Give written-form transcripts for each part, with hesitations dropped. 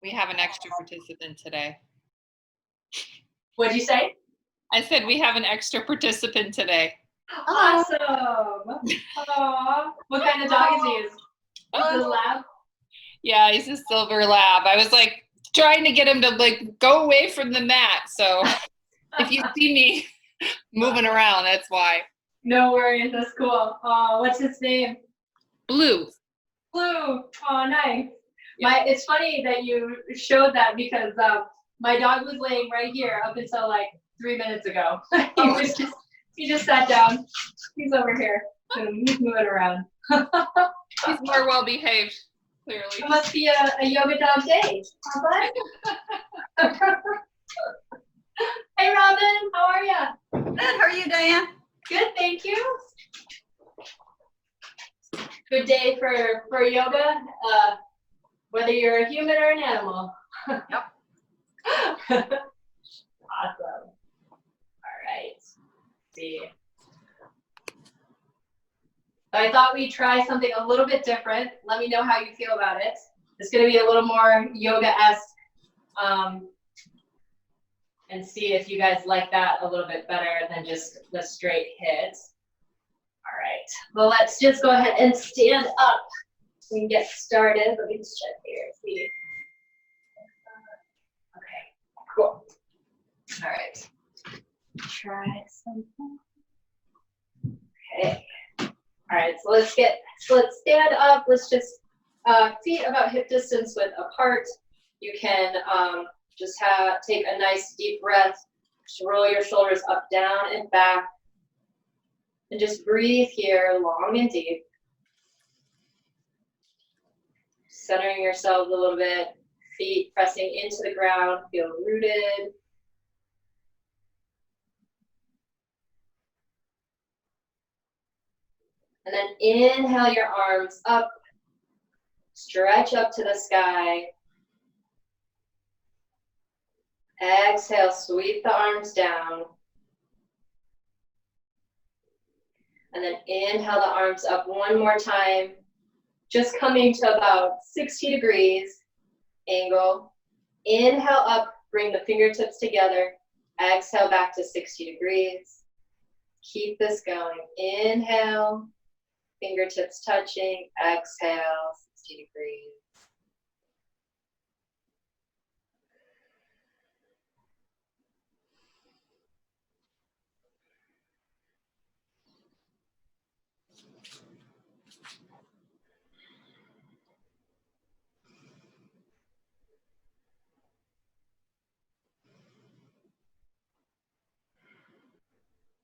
We have an extra participant today. What'd you say? I said we have an extra participant today. Awesome. Aww. What kind of dog is he? Is it a lab? Yeah, he's a silver lab. I was like trying to get him to like go away from the mat. So if you see me moving around, that's why. No worries. That's cool. What's his name? Blue. Blue. Oh, nice. Yeah. It's funny that you showed that because my dog was laying right here up until like 3 minutes ago. He just sat down. He's over here. He's moving around. He's more well behaved, clearly. It must be a yoga dog day. Hey Robin, how are you? Good. How are you, Diane? Good, thank you. Good day for yoga, whether you're a human or an animal. Yep. Awesome. All right. Let's see. So I thought we'd try something a little bit different. Let me know how you feel about it. It's going to be a little more yoga-esque, and see if you guys like that a little bit better than just the straight hit. All right. Well, let's just go ahead and stand up. We can get started. Let me just check here. See. Okay. Cool. All right. Try something. Okay. All right. So let's stand up. Let's just feet about hip distance width apart. You can just take a nice deep breath. Just roll your shoulders up, down, and back. And just breathe here, long and deep. Centering yourselves a little bit. Feet pressing into the ground. Feel rooted. And then inhale your arms up. Stretch up to the sky. Exhale, sweep the arms down. And then inhale the arms up one more time. Just coming to about 60 degrees angle. Inhale up, bring the fingertips together. Exhale back to 60 degrees. Keep this going. Inhale, fingertips touching. Exhale, 60 degrees.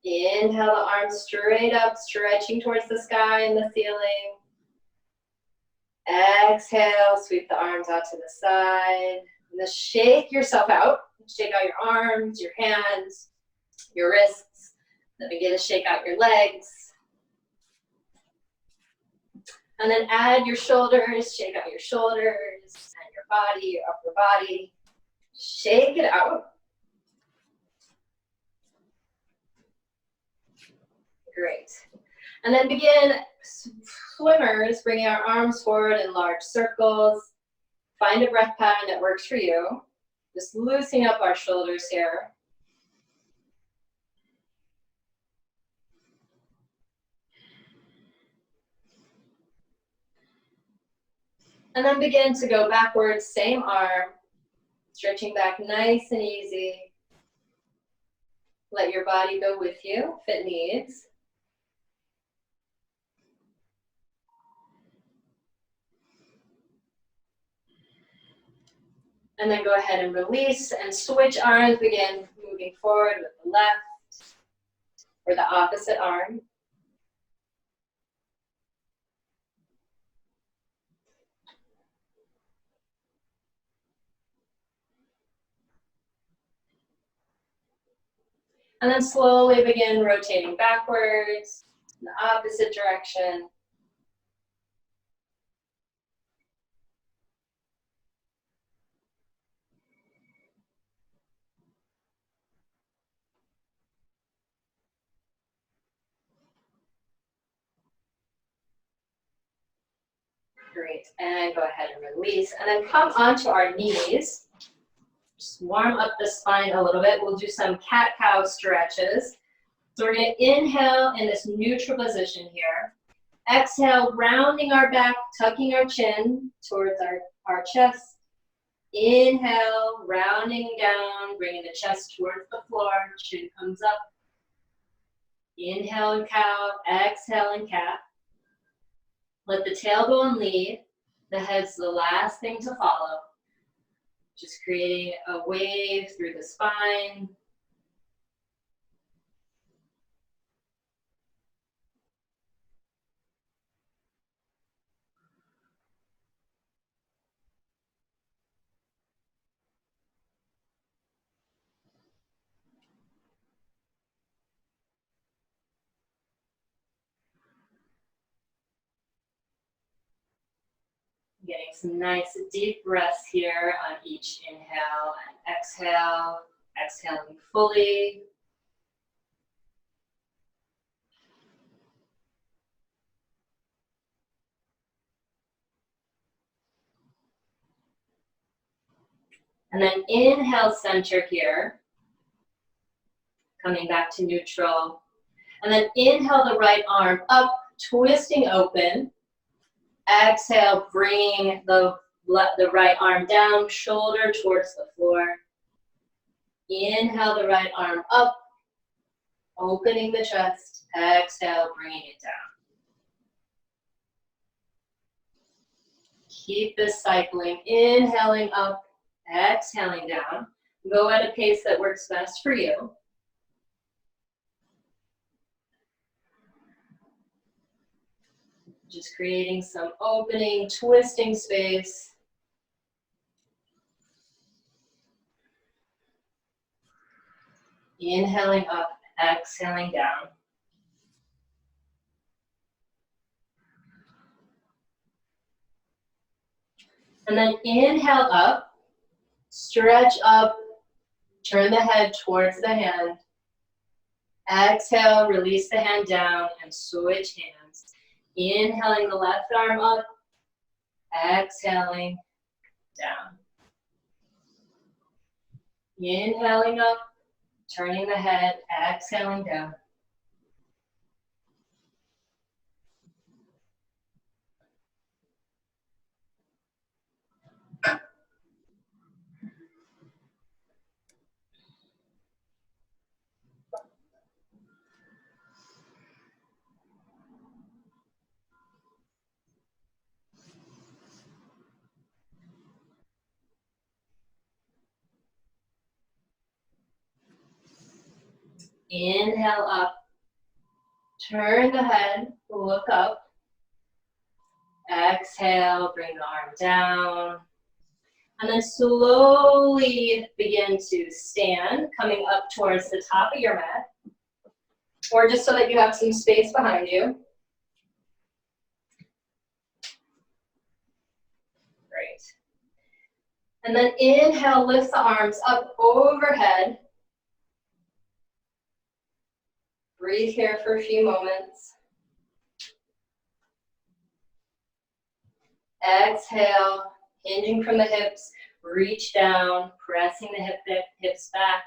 Inhale the arms straight up, stretching towards the sky and the ceiling. Exhale, sweep the arms out to the side. And then shake yourself out. Shake out your arms, your hands, your wrists. Then begin to shake out your legs. And then add your shoulders, shake out your shoulders and your body, your upper body. Shake it out. Great. And then begin swimmers, bringing our arms forward in large circles. Find a breath pattern that works for you. Just loosening up our shoulders here. And then begin to go backwards, same arm, stretching back nice and easy. Let your body go with you if it needs. And then go ahead and release and switch arms. Begin moving forward with the left or the opposite arm. And then slowly begin rotating backwards in the opposite direction. Great, and go ahead and release. And then come onto our knees. Just warm up the spine a little bit. We'll do some cat-cow stretches. So we're gonna inhale in this neutral position here. Exhale, rounding our back, tucking our chin towards our chest. Inhale, rounding down, bringing the chest towards the floor, chin comes up. Inhale and cow, exhale and cat. Let the tailbone lead. The head's the last thing to follow. Just creating a wave through the spine. Getting some nice deep breaths here on each inhale and exhale. Exhaling fully. And then inhale, center here. Coming back to neutral. And then inhale the right arm up, twisting open. Exhale, bringing the right arm down, shoulder towards the floor. Inhale the right arm up, opening the chest. Exhale, bringing it down. Keep this cycling, inhaling up, exhaling down. Go at a pace that works best for you. Just creating some opening, twisting space. Inhaling up, exhaling down. And then inhale up, stretch up, turn the head towards the hand. Exhale, release the hand down and switch hands. Inhaling the left arm up, exhaling down. Inhaling up, turning the head, exhaling down. Inhale up, turn the head, look up. Exhale, bring the arm down. And then slowly begin to stand, coming up towards the top of your mat. Or just so that you have some space behind you. Great. And then inhale, lift the arms up overhead. Breathe here for a few moments. Exhale, hinging from the hips, reach down, pressing the hips back.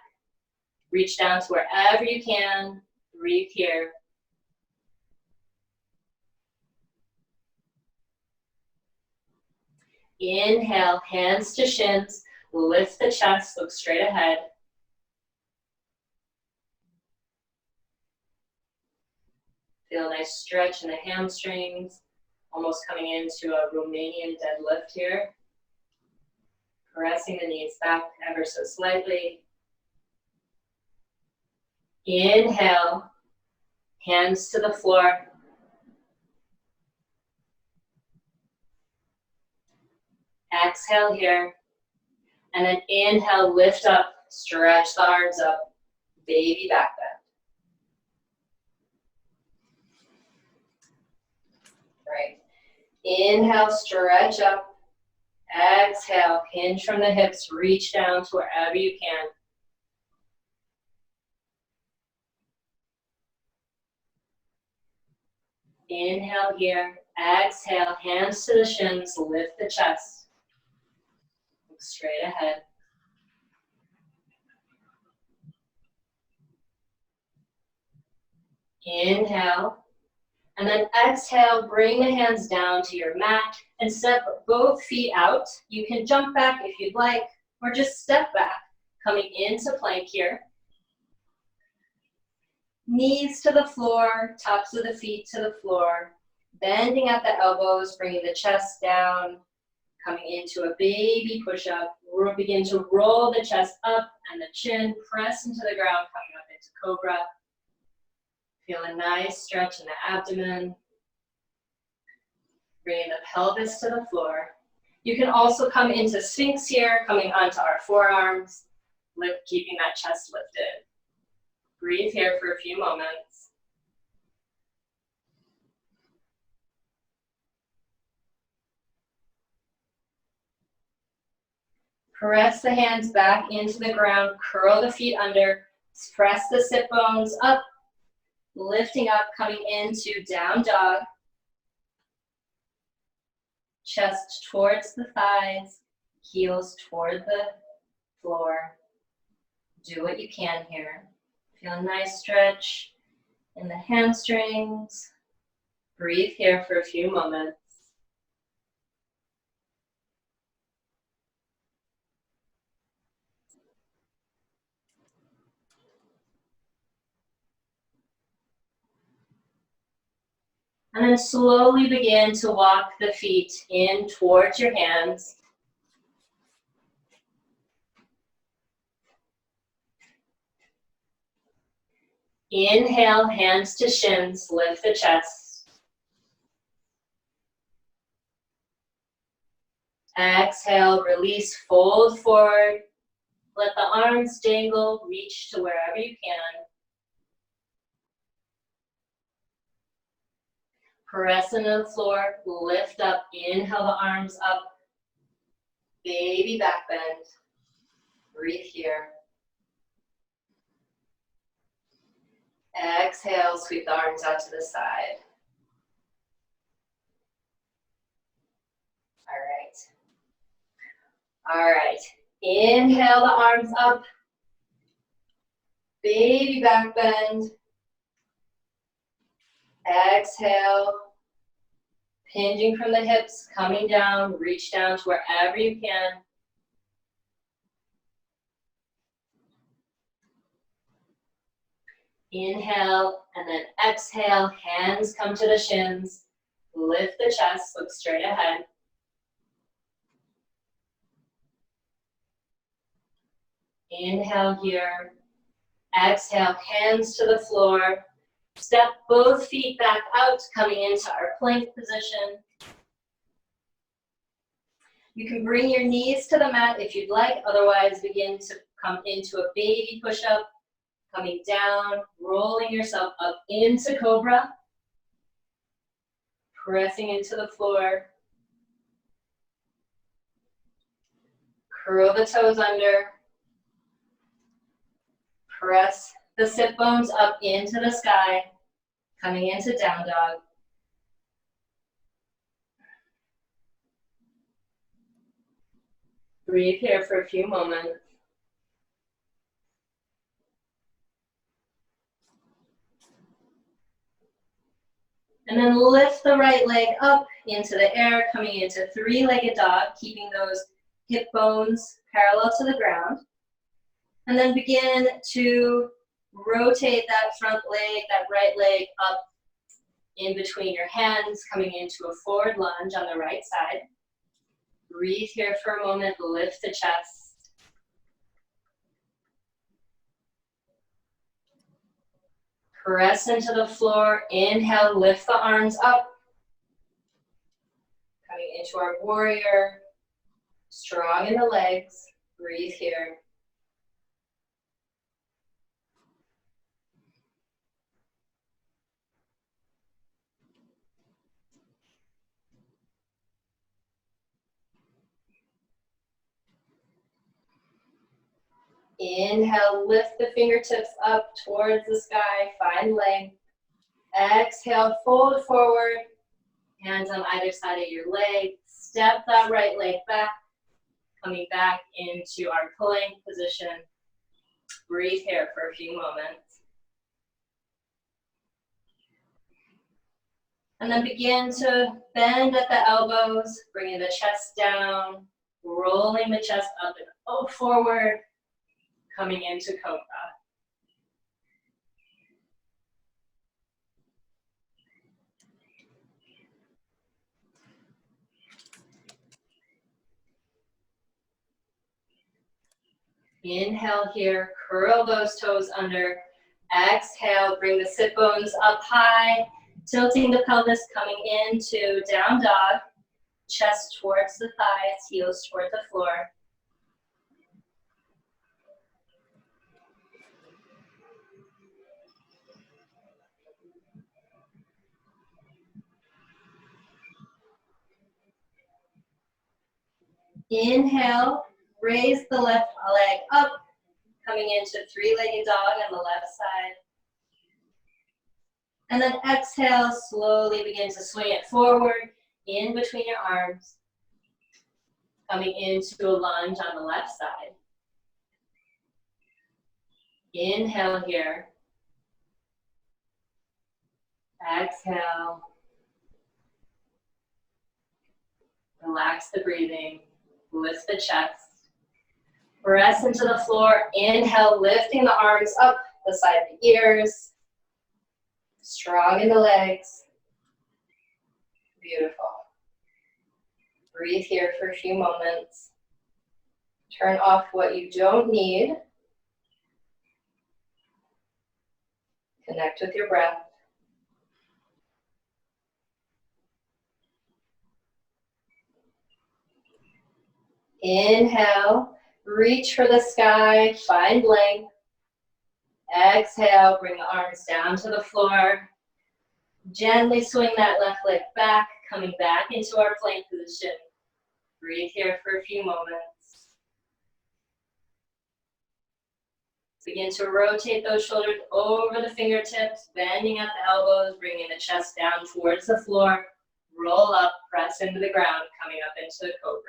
Reach down to wherever you can. Breathe here. Inhale, hands to shins, lift the chest, look straight ahead. Feel a nice stretch in the hamstrings, almost coming into a Romanian deadlift here. Pressing the knees back ever so slightly. Inhale, hands to the floor. Exhale here. And then inhale, lift up, stretch the arms up, baby back bend. Right. Inhale, stretch up. Exhale, hinge from the hips, reach down to wherever you can. Inhale here. Exhale, hands to the shins, lift the chest. Look straight ahead. Inhale. And then exhale, bring the hands down to your mat and step both feet out. You can jump back if you'd like, or just step back, coming into plank here. Knees to the floor, tops of the feet to the floor, bending at the elbows, bringing the chest down, coming into a baby push-up. We'll begin to roll the chest up and the chin, press into the ground, coming up into cobra. Feel a nice stretch in the abdomen. Bringing the pelvis to the floor. You can also come into Sphinx here, coming onto our forearms, keeping that chest lifted. Breathe here for a few moments. Press the hands back into the ground, curl the feet under, press the sit bones up, lifting up, coming into down dog. Chest towards the thighs, heels toward the floor. Do what you can here. Feel a nice stretch in the hamstrings. Breathe here for a few moments. And then slowly begin to walk the feet in towards your hands. Inhale, hands to shins, lift the chest. Exhale, release, fold forward. Let the arms dangle, reach to wherever you can. Press into the floor, lift up, inhale the arms up. Baby back bend. Breathe here. Exhale, sweep the arms out to the side. All right. Inhale the arms up. Baby back bend. Exhale. Hinging from the hips, coming down, reach down to wherever you can. Inhale, and then exhale, hands come to the shins. Lift the chest, look straight ahead. Inhale here. Exhale, hands to the floor. Step both feet back out, coming into our plank position. You can bring your knees to the mat if you'd like, otherwise begin to come into a baby push-up, coming down, rolling yourself up into cobra, pressing into the floor. Curl the toes under. Press the sit bones up into the sky, coming into down dog. Breathe here for a few moments. And then lift the right leg up into the air, coming into three-legged dog, keeping those hip bones parallel to the ground. And then begin to rotate that front leg, that right leg up in between your hands, coming into a forward lunge on the right side. Breathe here for a moment, lift the chest. Press into the floor, inhale, lift the arms up. Coming into our warrior, strong in the legs, breathe here. Inhale, lift the fingertips up towards the sky, find length. Exhale, fold forward. Hands on either side of your leg. Step that right leg back, coming back into our plank position. Breathe here for a few moments. And then begin to bend at the elbows, bringing the chest down, rolling the chest up and forward, coming into Cobra. Inhale here, curl those toes under. Exhale, bring the sit bones up high, tilting the pelvis, coming into down dog. Chest towards the thighs, heels toward the floor. Inhale, raise the left leg up, coming into three-legged dog on the left side. And then exhale, slowly begin to swing it forward, in between your arms. Coming into a lunge on the left side. Inhale here. Exhale. Relax the breathing. Lift the chest. Press into the floor. Inhale, lifting the arms up the side of the ears. Strong in the legs. Beautiful. Breathe here for a few moments. Turn off what you don't need. Connect with your breath. Inhale, reach for the sky, find length. Exhale, bring the arms down to the floor. Gently swing that left leg back, coming back into our plank position. Breathe here for a few moments. Begin to rotate those shoulders over the fingertips, bending at the elbows, bringing the chest down towards the floor. Roll up, press into the ground, coming up into Cobra.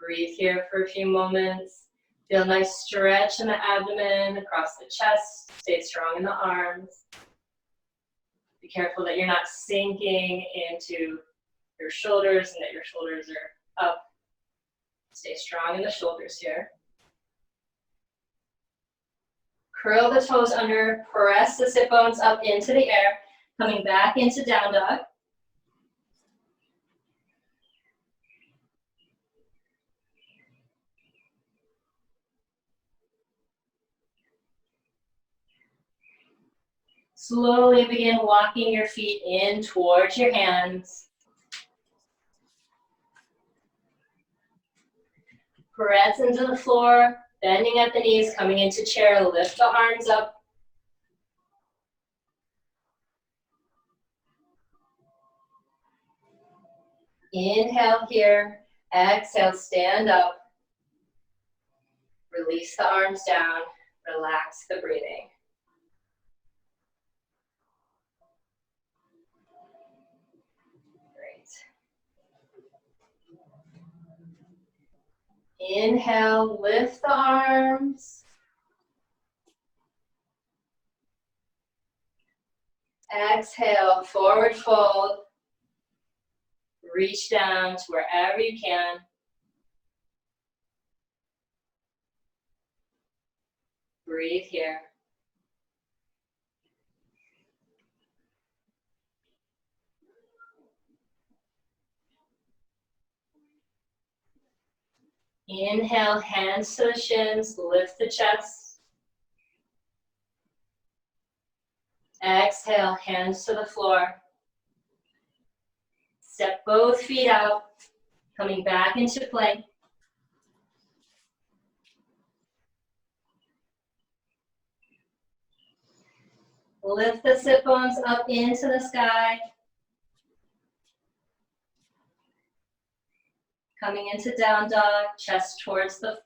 Breathe here for a few moments. Feel a nice stretch in the abdomen, across the chest. Stay strong in the arms. Be careful that you're not sinking into your shoulders and that your shoulders are up. Stay strong in the shoulders here. Curl the toes under, press the sit bones up into the air, coming back into down dog. Slowly begin walking your feet in towards your hands. Press into the floor, bending at the knees, coming into chair, lift the arms up. Inhale here, exhale, stand up. Release the arms down, relax the breathing. Inhale, lift the arms. Exhale, forward fold. Reach down to wherever you can. Breathe here. Inhale, hands to the shins, lift the chest. Exhale, hands to the floor. Step both feet out, coming back into plank. Lift the sit bones up into the sky. Coming into down dog, chest towards the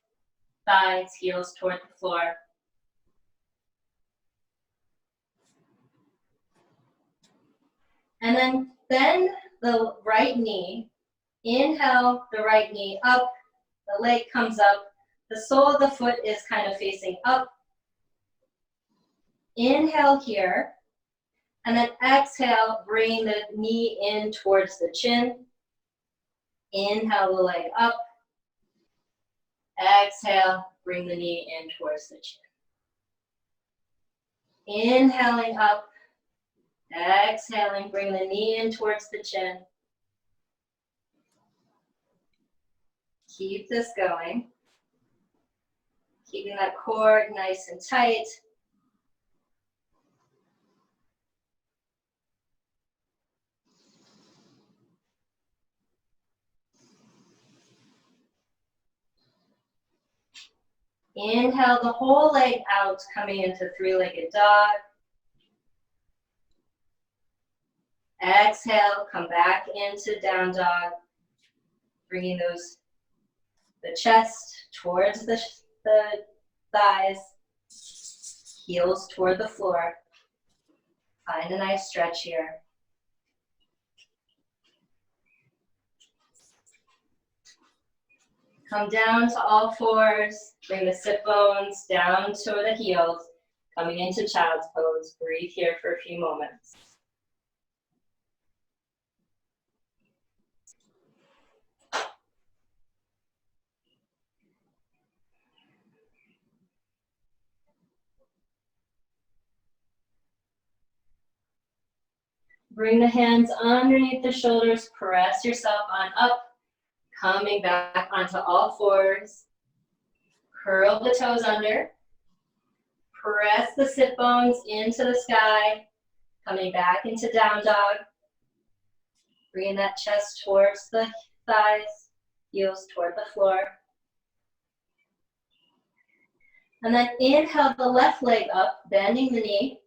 thighs, heels toward the floor. And then bend the right knee. Inhale the right knee up, the leg comes up, the sole of the foot is kind of facing up. Inhale here, and then exhale, bring the knee in towards the chin. Inhale the leg up. Exhale, bring the knee in towards the chin. Inhaling up, exhaling, bring the knee in towards the chin. Keep this going. Keeping that core nice and tight. Inhale the whole leg out, coming into three-legged dog. Exhale, come back into down dog. Bringing the chest towards the thighs, heels toward the floor. Find a nice stretch here. Come down to all fours. Bring the sit bones down to the heels. Coming into child's pose. Breathe here for a few moments. Bring the hands underneath the shoulders. Press yourself on up. Coming back onto all fours. Curl the toes under. Press the sit bones into the sky. Coming back into down dog. Bringing that chest towards the thighs. Heels toward the floor. And then inhale the left leg up, bending the knee.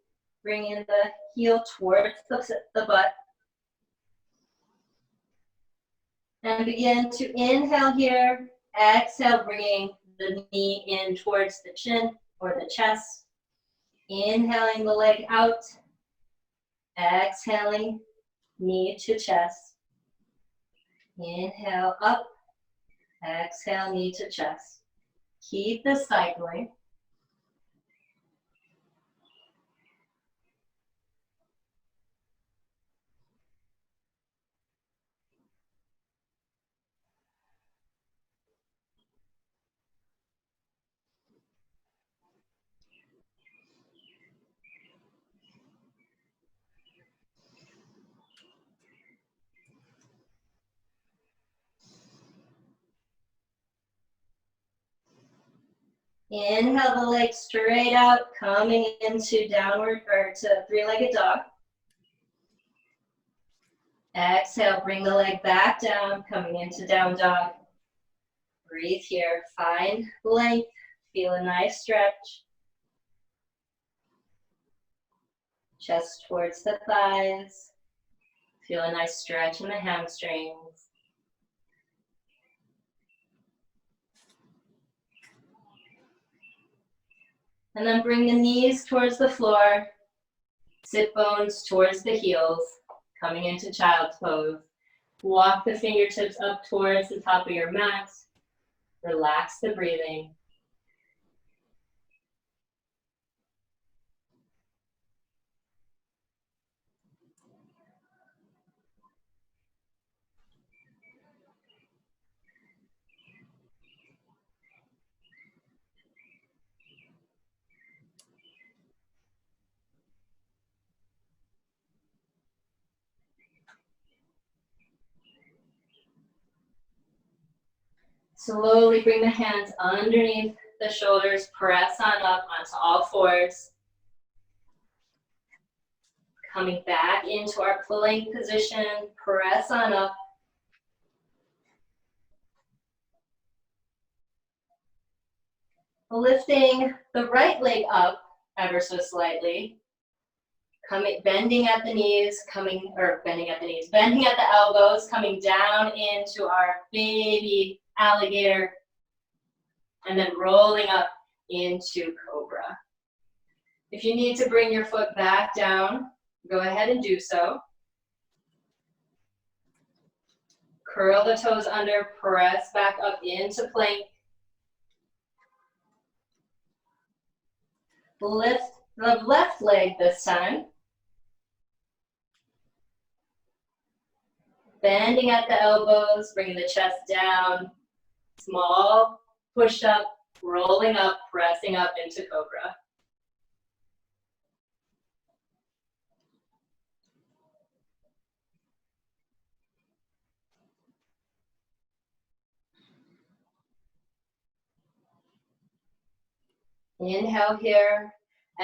Bringing the heel towards the butt. And begin to inhale here. Exhale, bringing the knee in towards the chin or the chest. Inhaling the leg out. Exhaling, knee to chest. Inhale up. Exhale, knee to chest. Keep this cycling. Inhale the legs straight out, coming into downward or to three-legged dog. Exhale, bring the leg back down, coming into down dog. Breathe here, find length, feel a nice stretch. Chest towards the thighs. Feel a nice stretch in the hamstrings. And then bring the knees towards the floor, sit bones towards the heels, coming into child's pose. Walk the fingertips up towards the top of your mat. Relax the breathing. Slowly bring the hands underneath the shoulders, press on up onto all fours. Coming back into our plank position, press on up. Lifting the right leg up ever so slightly. Bending at the knees, bending at the elbows, coming down into our baby alligator, and then rolling up into cobra. If you need to bring your foot back down, go ahead and do so. Curl the toes under, press back up into plank. Lift the left leg this time. Bending at the elbows, bringing the chest down. Small push up, rolling up, pressing up into cobra. Inhale here.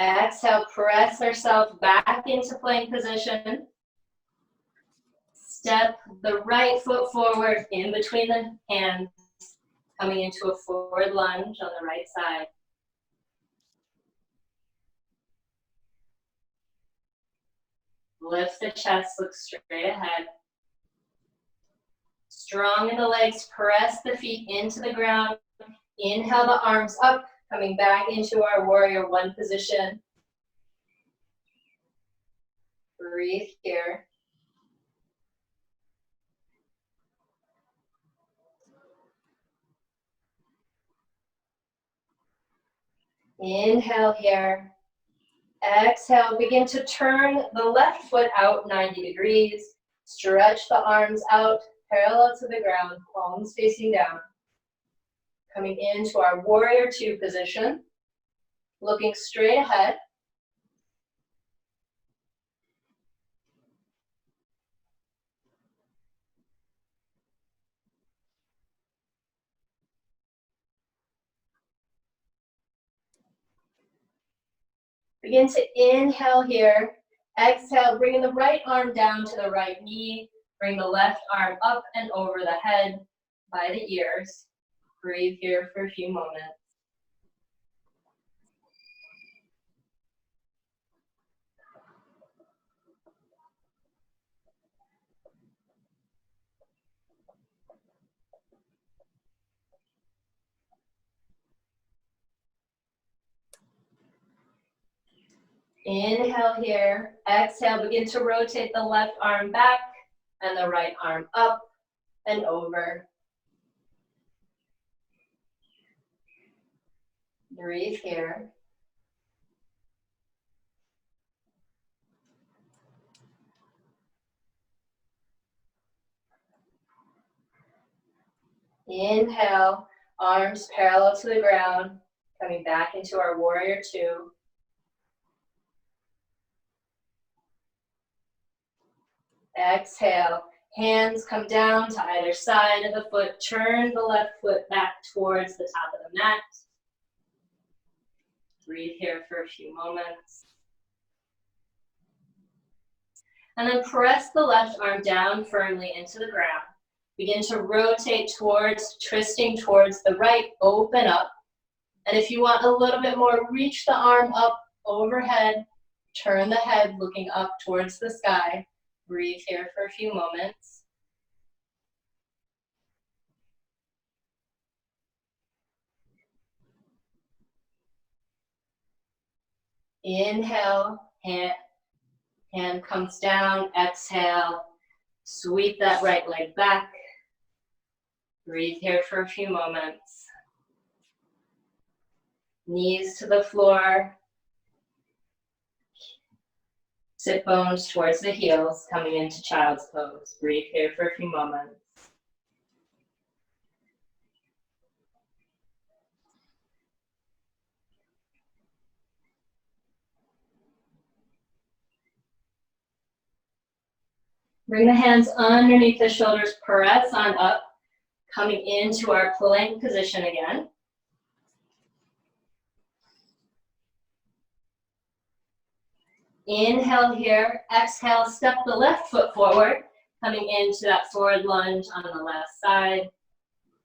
Exhale, press ourselves back into plank position. Step the right foot forward in between the hands, coming into a forward lunge on the right side. Lift the chest, look straight ahead. Strong in the legs, press the feet into the ground. Inhale the arms up, coming back into our warrior one position. Breathe here. Inhale here. Exhale, begin to turn the left foot out 90 degrees. Stretch the arms out, parallel to the ground, palms facing down. Coming into our warrior two position. Looking straight ahead. Begin to inhale here. Exhale, bringing the right arm down to the right knee. Bring the left arm up and over the head by the ears. Breathe here for a few moments. Inhale here. Exhale, begin to rotate the left arm back and the right arm up and over. Breathe here. Inhale, arms parallel to the ground, coming back into our warrior two. Exhale, hands come down to either side of the foot. Turn the left foot back towards the top of the mat. Breathe here for a few moments. And then press the left arm down firmly into the ground. Begin to rotate towards, twisting towards the right, open up. And if you want a little bit more, reach the arm up overhead, turn the head looking up towards the sky. Breathe here for a few moments. Inhale, hand comes down, exhale, sweep that right leg back. Breathe here for a few moments. Knees to the floor. Sit bones towards the heels, coming into child's pose. Breathe here for a few moments. Bring the hands underneath the shoulders, press on up, coming into our plank position again. Inhale here, exhale, step the left foot forward, coming into that forward lunge on the left side.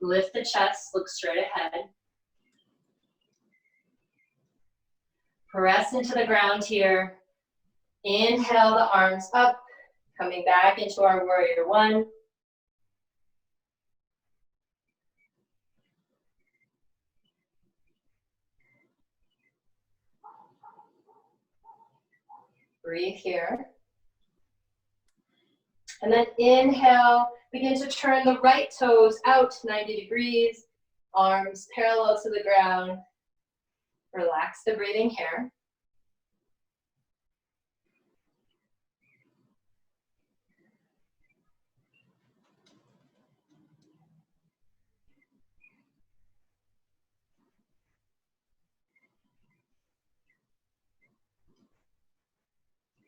Lift the chest, look straight ahead. Press into the ground here. Inhale the arms up, coming back into our warrior one. Breathe here. And then inhale, Begin to turn the right toes out 90 degrees, arms parallel to the ground. Relax the breathing here.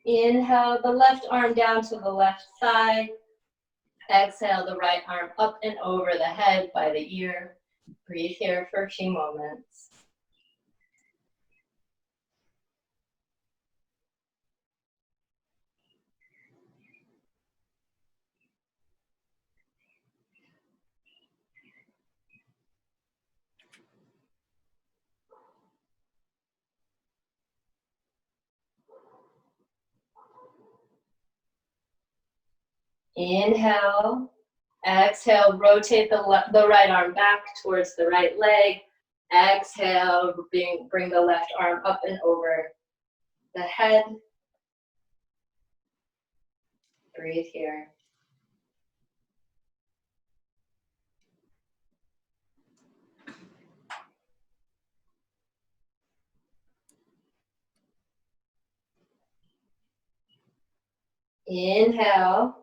Inhale the left arm down to the left side. Exhale the right arm up and over the head by the ear. Breathe here for a few moments. Inhale. Exhale, rotate the right arm back towards the right leg. Exhale, bring the left arm up and over the head. Breathe here. Inhale.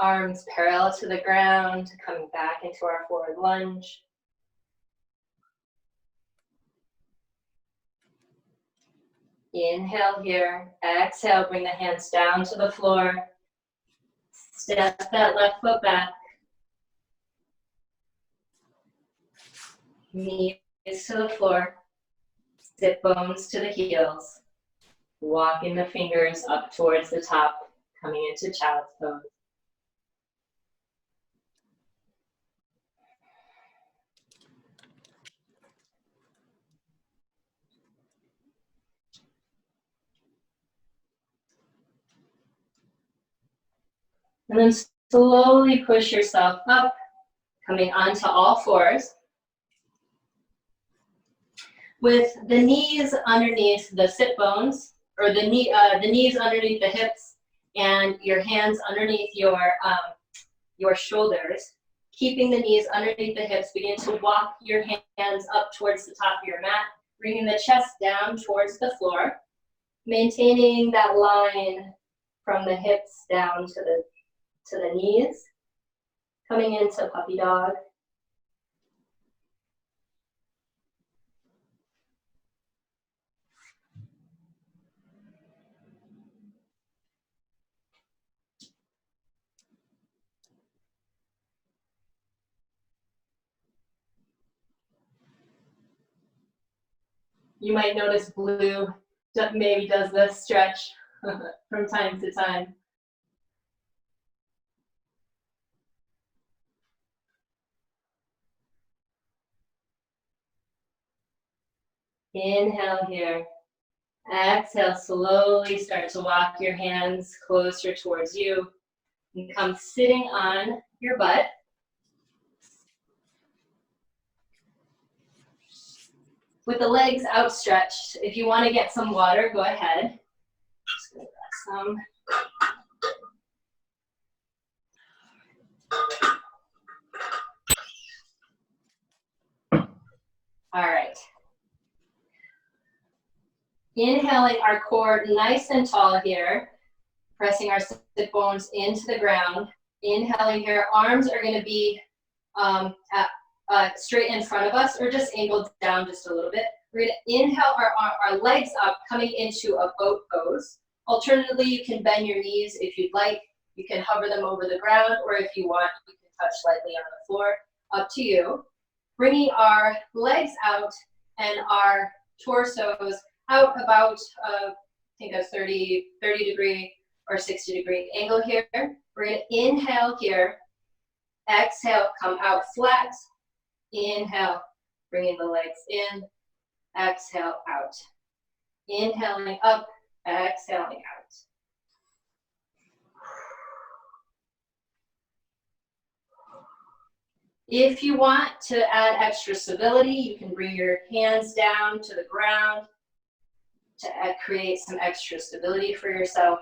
Arms parallel to the ground, coming back into our forward lunge. Inhale here. Exhale, bring the hands down to the floor. Step that left foot back. Knees to the floor. Sit bones to the heels. Walking the fingers up towards the top, coming into child's pose. And then slowly push yourself up, coming onto all fours. With the knees underneath the sit bones, or the knees underneath the hips, and your hands underneath your shoulders. Keeping the knees underneath the hips, begin to walk your hands up towards the top of your mat, bringing the chest down towards the floor, maintaining that line from the hips down to the knees, coming into puppy dog. You might notice Blue maybe does this stretch from time to time. Inhale here. Exhale, slowly start to walk your hands closer towards you. And come sitting on your butt. With the legs outstretched, if you want to get some water, go ahead. Just gonna grab some. All right. Inhaling our core nice and tall here, pressing our sit bones into the ground. Inhaling here, arms are going to be straight in front of us or just angled down just a little bit. We're going to inhale our legs up, coming into a boat pose. Alternatively, you can bend your knees if you'd like. You can hover them over the ground, or if you want, you can touch lightly on the floor. Up to you. Bringing our legs out and our torsos out about, I think a 30 degree or 60 degree angle here. We're going to inhale here. Exhale, come out flat. Inhale, bringing the legs in. Exhale, out. Inhaling up, exhaling out. If you want to add extra stability, you can bring your hands down to the ground to create some extra stability for yourself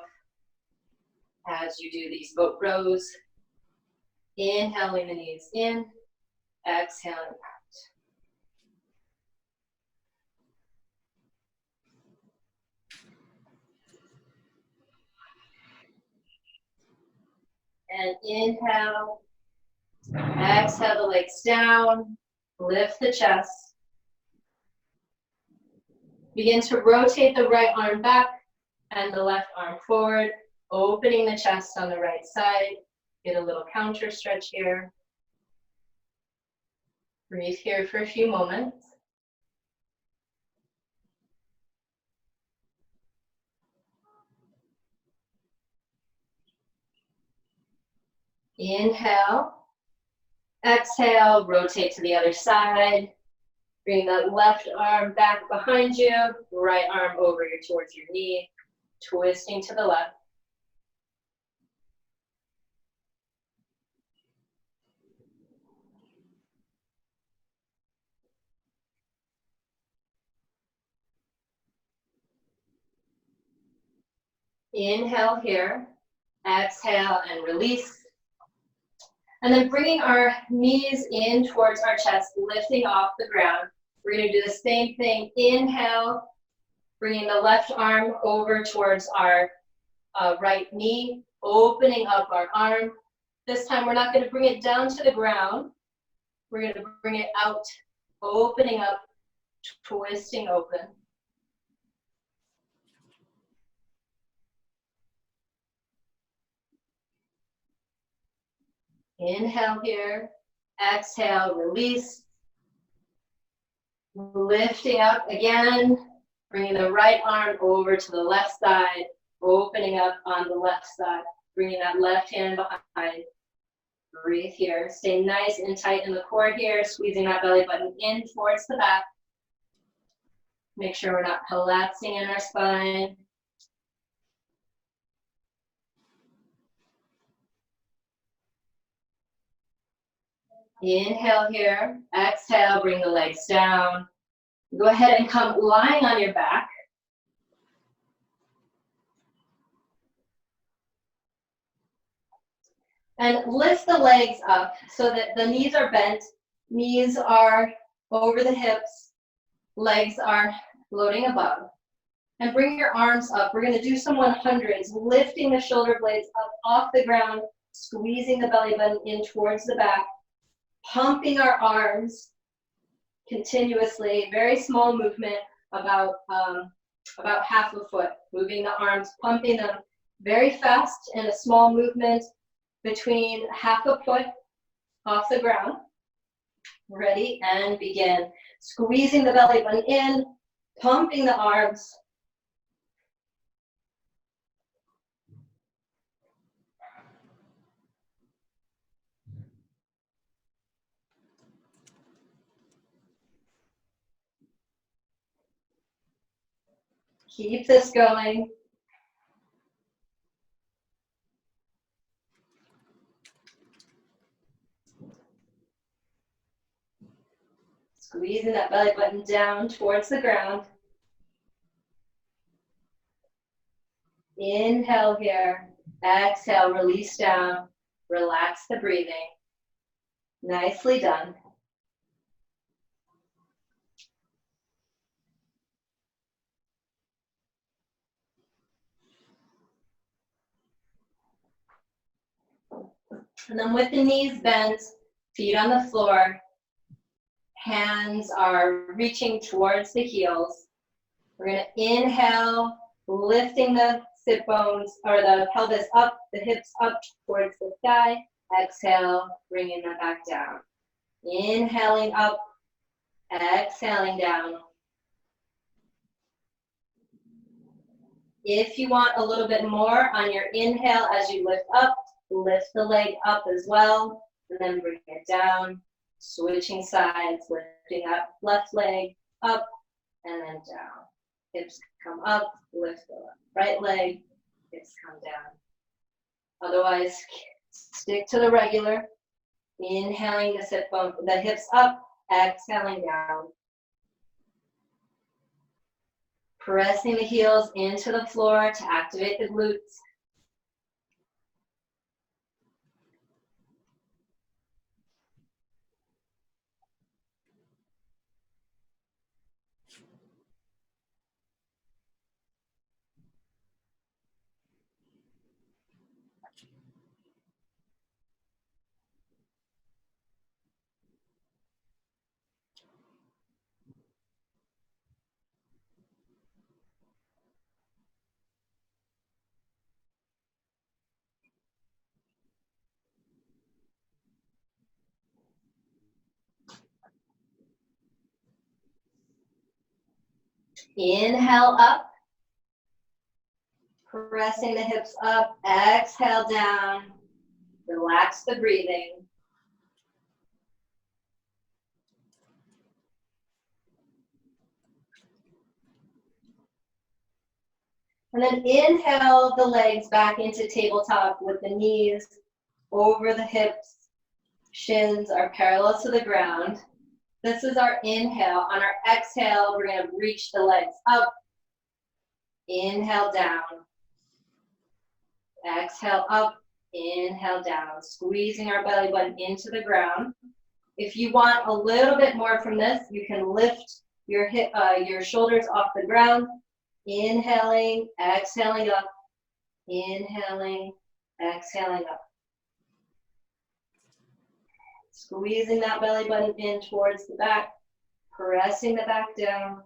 as you do these boat rows. Inhaling the knees in, exhaling out. And inhale, exhale the legs down, lift the chest. Begin to rotate the right arm back and the left arm forward, opening the chest on the right side. Get a little counter stretch here. Breathe here for a few moments. Inhale, exhale, rotate to the other side. Bring the left arm back behind you, right arm over towards your knee, twisting to the left. Inhale here, exhale and release. And then bringing our knees in towards our chest, lifting off the ground. We're going to do the same thing. Inhale, bringing the left arm over towards our right knee, opening up our arm. This time we're not going to bring it down to the ground. We're going to bring it out, opening up, twisting open. Inhale here, exhale, release. Lifting up again, bringing the right arm over to the left side, opening up on the left side, bringing that left hand behind. Breathe here. Stay nice and tight in the core here, squeezing that belly button in towards the back. Make sure we're not collapsing in our spine. Inhale here, exhale, bring the legs down. Go ahead and come lying on your back. And lift the legs up so that the knees are bent, knees are over the hips, legs are floating above. And bring your arms up. We're gonna do some 100s, lifting the shoulder blades up off the ground, squeezing the belly button in towards the back, pumping our arms continuously, very small movement, about half a foot, moving the arms, pumping them very fast in a small movement between half a foot off the ground. Ready, and begin. Squeezing the belly button in, pumping the arms. Keep this going. Squeezing that belly button down towards the ground. Inhale here. Exhale, release down. Relax the breathing. Nicely done. And then with the knees bent, feet on the floor, hands are reaching towards the heels. We're going to inhale, lifting the sit bones or the pelvis up, the hips up towards the sky. Exhale, bringing that back down. Inhaling up, exhaling down. If you want a little bit more on your inhale as you lift up, lift the leg up as well, and then bring it down. Switching sides, lifting up left leg up and then down. Hips come up, lift the right leg, hips come down. Otherwise, stick to the regular. Inhaling the sit bone, the hips up, exhaling down. Pressing the heels into the floor to activate the glutes. Inhale up, pressing the hips up. Exhale down, relax the breathing. And then inhale the legs back into tabletop with the knees over the hips. Shins are parallel to the ground. This is our inhale. On our exhale, we're going to reach the legs up. Inhale down. Exhale up. Inhale down. Squeezing our belly button into the ground. If you want a little bit more from this, you can lift your shoulders off the ground. Inhaling, exhaling up. Inhaling, exhaling up. Squeezing that belly button in towards the back, pressing the back down.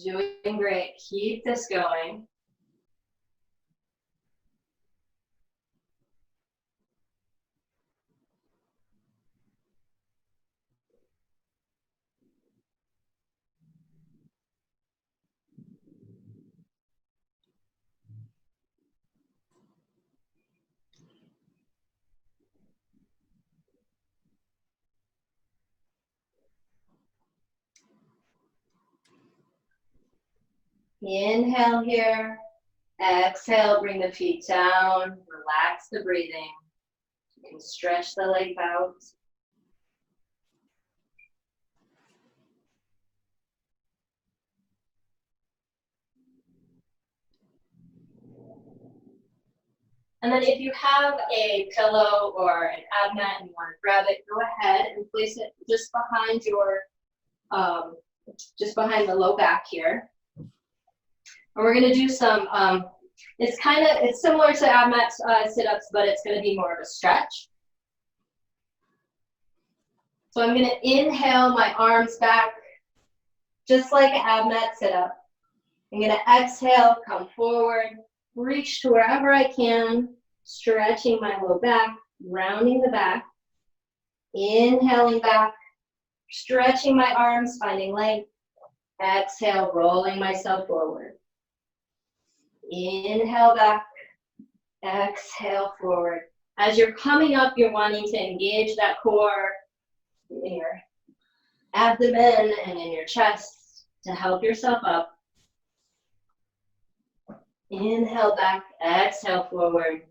Doing great. Keep this going. Inhale here. Exhale, bring the feet down. Relax the breathing. You can stretch the legs out. And then if you have a pillow or an ab mat and you want to grab it, go ahead and place it just behind your, just behind the low back here. And we're going to do some, it's similar to ab mat sit-ups, but it's going to be more of a stretch. So I'm going to inhale my arms back, just like an ab mat sit-up. I'm going to exhale, come forward, reach to wherever I can, stretching my low back, rounding the back. Inhaling back, stretching my arms, finding length. Exhale, rolling myself forward. Inhale back, exhale forward. As you're coming up, you're wanting to engage that core in your abdomen and in your chest to help yourself up. Inhale back, exhale forward.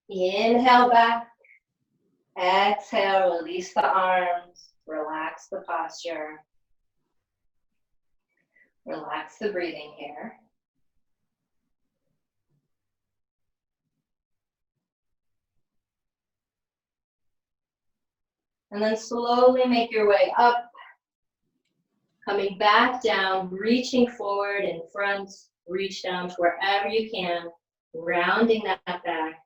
Inhale back, exhale, release the arms, relax the posture, relax the breathing here. And then slowly make your way up, coming back down, reaching forward in front, reach down to wherever you can, rounding that back,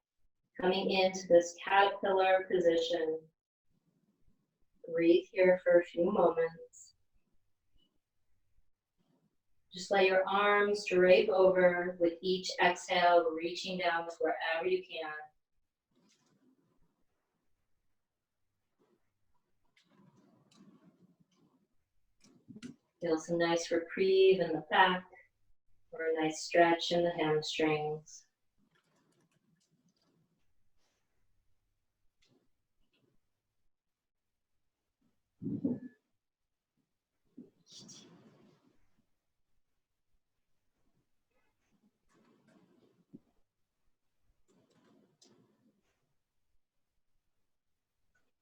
coming into this caterpillar position. Breathe here for a few moments. Just let your arms drape over with each exhale, reaching down to wherever you can. Feel some nice reprieve in the back or a nice stretch in the hamstrings.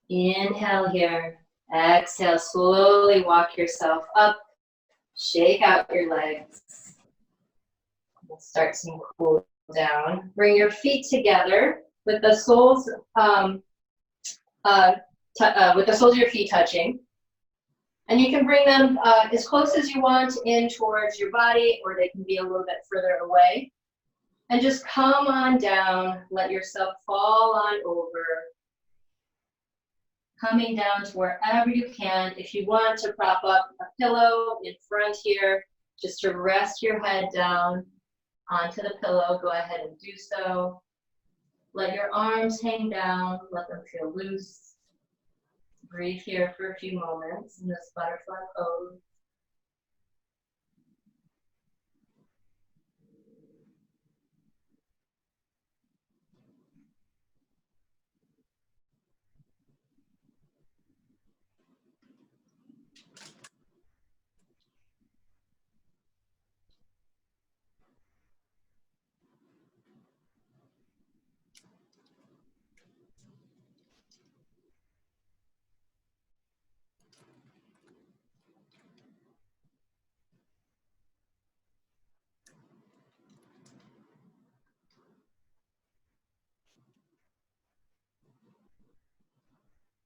Inhale here. Exhale, slowly walk yourself up. Shake out your legs. We'll start to cool down. Bring your feet together with the soles with the soles of your feet touching. And you can bring them as close as you want in towards your body, or they can be a little bit further away. And just come on down, let yourself fall on over. Coming down to wherever you can. If you want to prop up a pillow in front here, just to rest your head down onto the pillow, go ahead and do so. Let your arms hang down, let them feel loose. Breathe here for a few moments in this butterfly pose.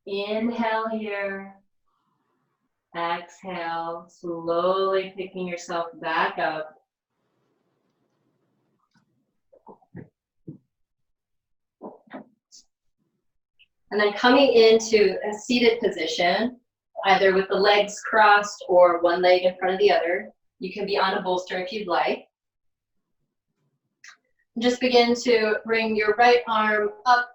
Inhale here. Exhale, slowly picking yourself back up. And then coming into a seated position, either with the legs crossed or one leg in front of the other. You can be on a bolster if you'd like. Just begin to bring your right arm up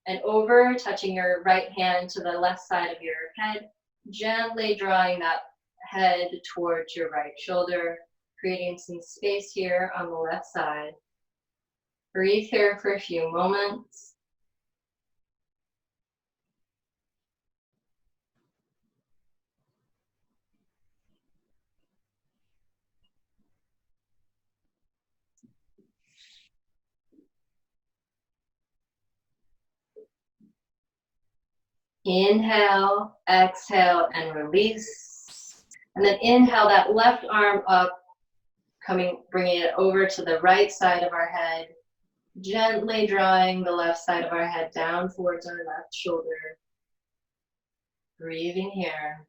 and over, touching your right hand to the left side of your head, gently drawing that head towards your right shoulder, creating some space here on the left side. Breathe here for a few moments. Inhale, exhale, and release. And then inhale that left arm up, bringing it over to the right side of our head, gently drawing the left side of our head down towards our left shoulder. Breathing here.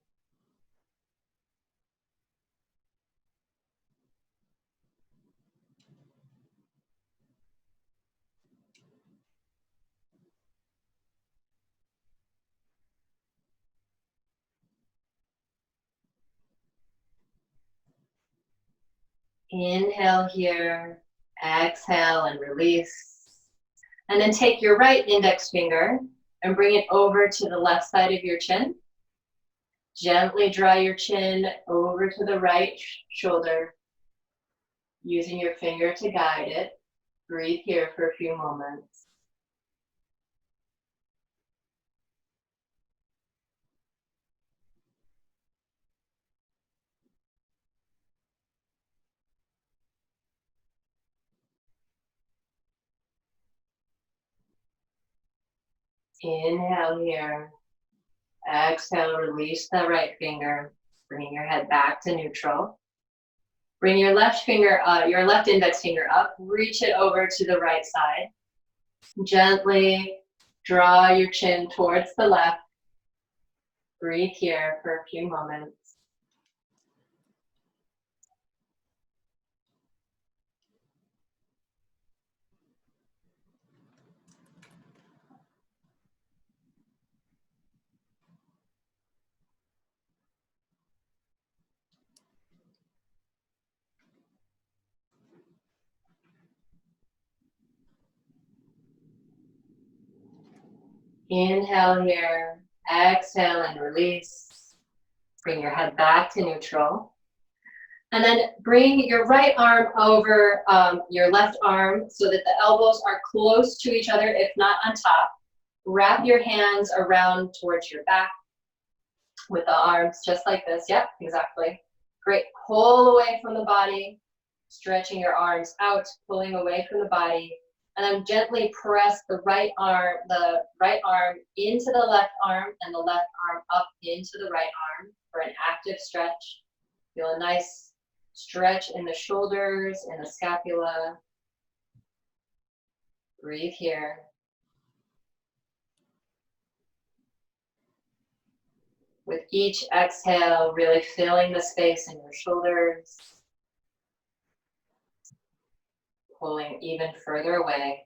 Inhale here, exhale and release. And then take your right index finger and bring it over to the left side of your chin. Gently draw your chin over to the right shoulder, using your finger to guide it. Breathe here for a few moments. Inhale here. Exhale, release the right finger, bringing your head back to neutral. Bring your left index finger up, reach it over to the right side. Gently draw your chin towards the left. Breathe here for a few moments. Inhale here, exhale and release. Bring your head back to neutral. And then bring your right arm over your left arm so that the elbows are close to each other, if not on top. Wrap your hands around towards your back with the arms just like this. Yep, exactly. Great. Pull away from the body, stretching your arms out, pulling away from the body. And then gently press the right arm into the left arm and the left arm up into the right arm for an active stretch. Feel a nice stretch in the shoulders and the scapula. Breathe here. With each exhale, really filling the space in your shoulders. Pulling even further away.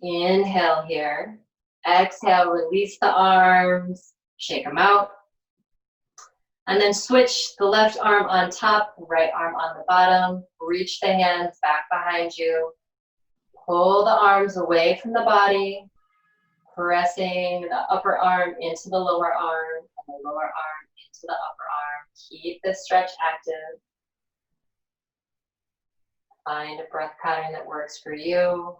Inhale here. Exhale, release the arms, shake them out. And then switch the left arm on top, right arm on the bottom. Reach the hands back behind you. Pull the arms away from the body, pressing the upper arm into the lower arm and the lower arm into the upper arm. Keep this stretch active. Find a breath pattern that works for you.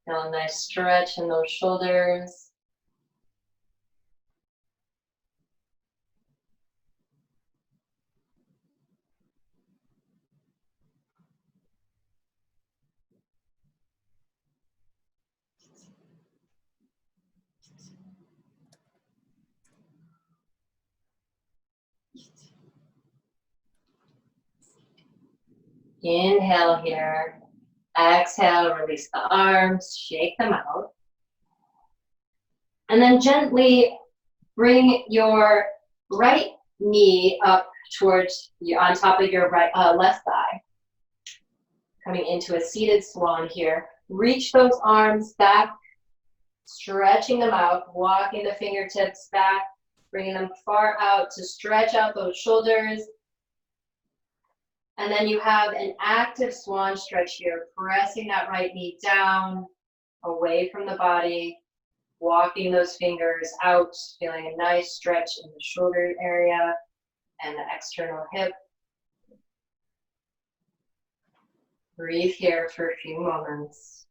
Feel a nice stretch in those shoulders. Inhale here. Exhale, release the arms, shake them out. And then gently bring your right knee up towards you, on top of your left thigh. Coming into a seated swan here. Reach those arms back, stretching them out, walking the fingertips back, bringing them far out to stretch out those shoulders. And then you have an active swan stretch here, pressing that right knee down, away from the body, walking those fingers out, feeling a nice stretch in the shoulder area and the external hip. Breathe here for a few moments.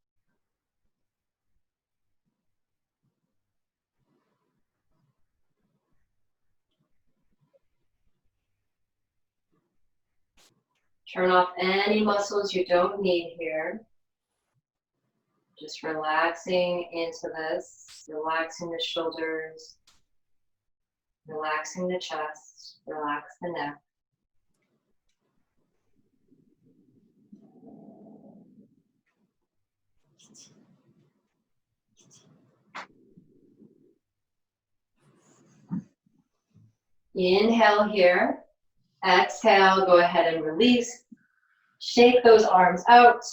Turn off any muscles you don't need here. Just relaxing into this, relaxing the shoulders, relaxing the chest, relax the neck. Inhale here. Exhale, go ahead and release. Shake those arms out.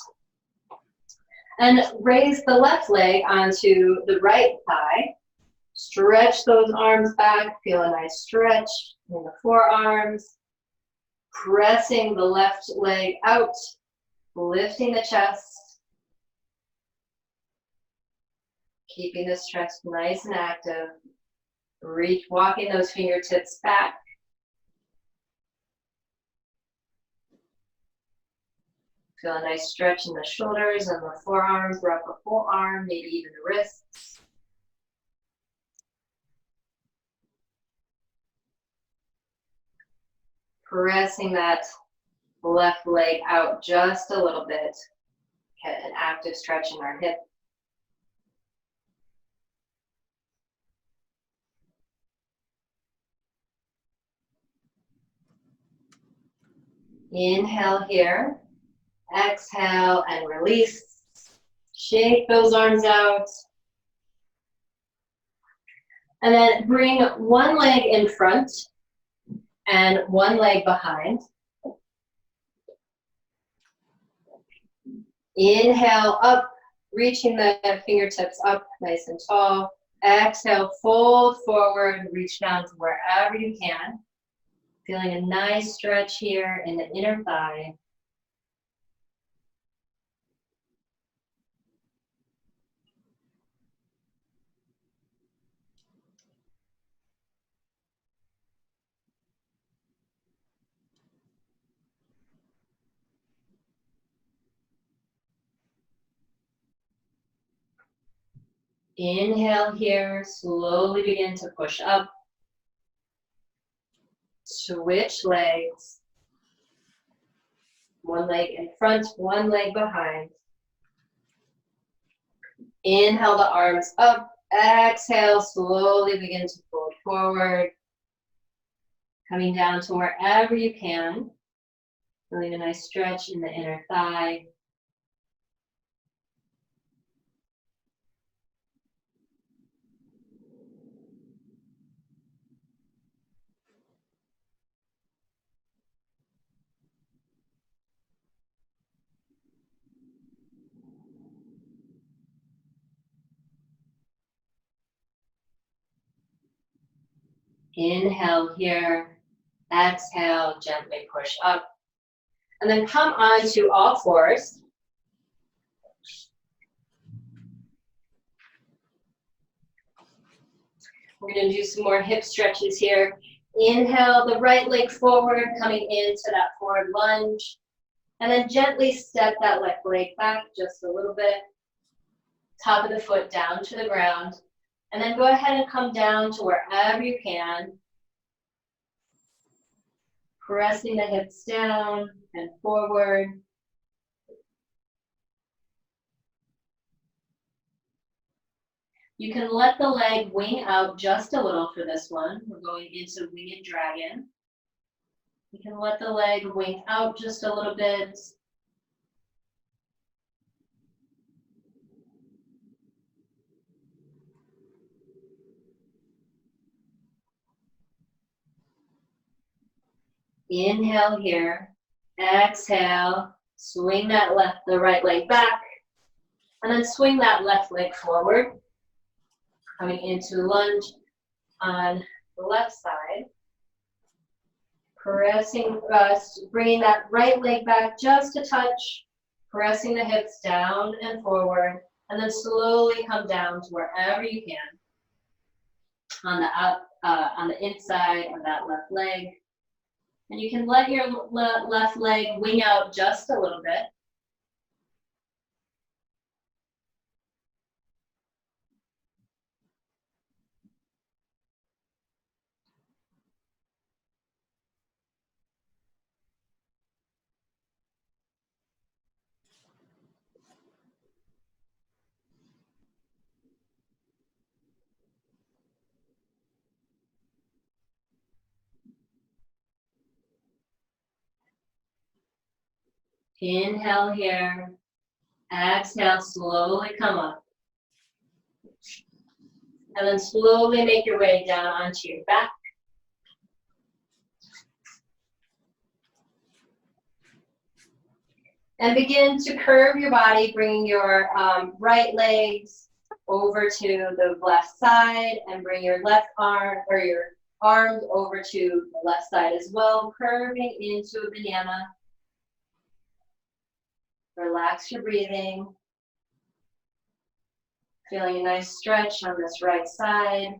And raise the left leg onto the right thigh. Stretch those arms back. Feel a nice stretch in the forearms. Pressing the left leg out. Lifting the chest. Keeping the chest nice and active. Walking those fingertips back. Feel a nice stretch in the shoulders and the forearms, wrap a full arm, maybe even the wrists. Pressing that left leg out just a little bit. Get an active stretch in our hip. Inhale here. Exhale and release. Shake those arms out. And then bring one leg in front and one leg behind. Inhale up, reaching the fingertips up nice and tall. Exhale, fold forward, reach down to wherever you can. Feeling a nice stretch here in the inner thigh. Inhale here, slowly begin to push up. Switch legs. One leg in front, one leg behind. Inhale the arms up. Exhale, slowly begin to fold forward. Coming down to wherever you can. Feeling a nice stretch in the inner thigh. Inhale here. Exhale, gently push up. And then come onto all fours. We're going to do some more hip stretches here. Inhale the right leg forward, coming into that forward lunge. And then gently step that left leg back just a little bit. Top of the foot down to the ground. And then go ahead and come down to wherever you can. Pressing the hips down and forward. You can let the leg wing out just a little for this one. We're going into winged dragon. You can let the leg wing out just a little bit. Inhale here. Exhale. Swing the right leg back. And then swing that left leg forward. Coming into lunge on the left side. Pressing, bringing that right leg back just a touch. Pressing the hips down and forward. And then slowly come down to wherever you can. On the inside of that left leg. And you can let your left leg wing out just a little bit. Inhale here. Exhale, slowly come up. And then slowly make your way down onto your back. And begin to curve your body, bringing your right legs over to the left side and bring your left arm or your arms over to the left side as well, curving into a banana. Relax your breathing. Feeling a nice stretch on this right side.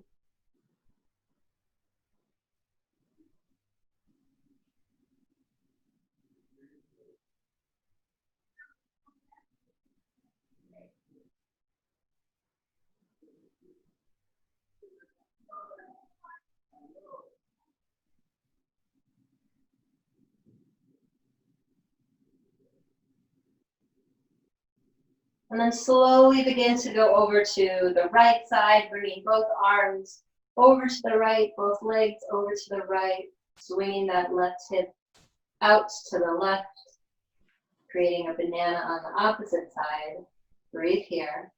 And then slowly begin to go over to the right side, bringing both arms over to the right, both legs over to the right, swinging that left hip out to the left, creating a banana on the opposite side. Breathe here.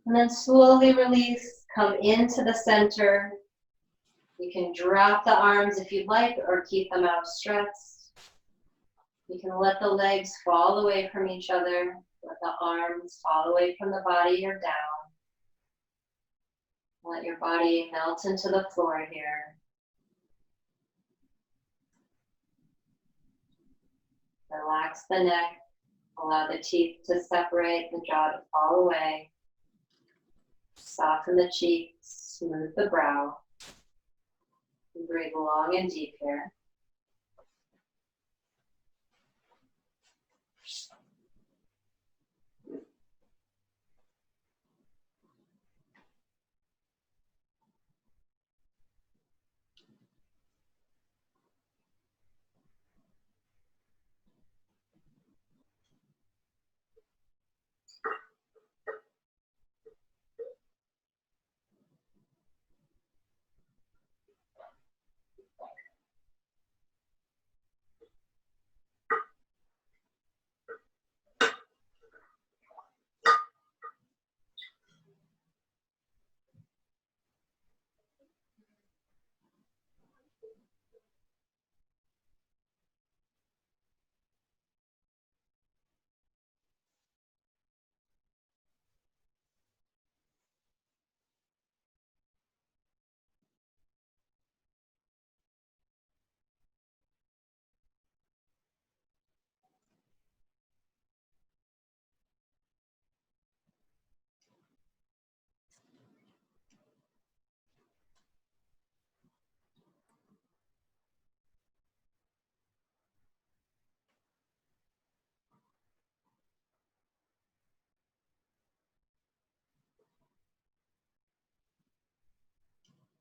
And then slowly release, come into the center. You can drop the arms if you'd like or keep them outstretched. You can let the legs fall away from each other. Let the arms fall away from the body or down. Let your body melt into the floor here. Relax the neck. Allow the teeth to separate, the jaw to fall away. Soften the cheeks, smooth the brow. Breathe long and deep here.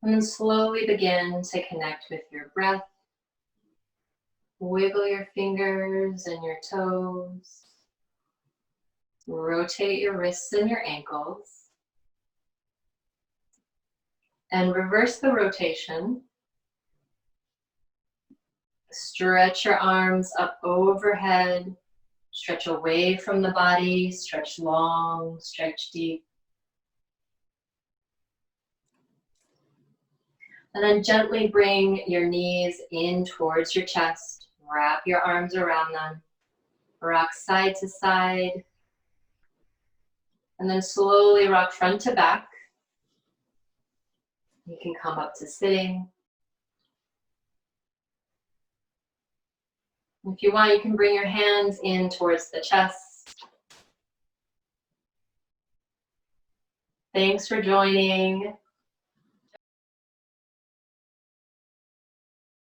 And then slowly begin to connect with your breath. Wiggle your fingers and your toes. Rotate your wrists and your ankles. And reverse the rotation. Stretch your arms up overhead. Stretch away from the body. Stretch long, stretch deep. And then gently bring your knees in towards your chest. Wrap your arms around them. Rock side to side. And then slowly rock front to back. You can come up to sitting. If you want, you can bring your hands in towards the chest. Thanks for joining.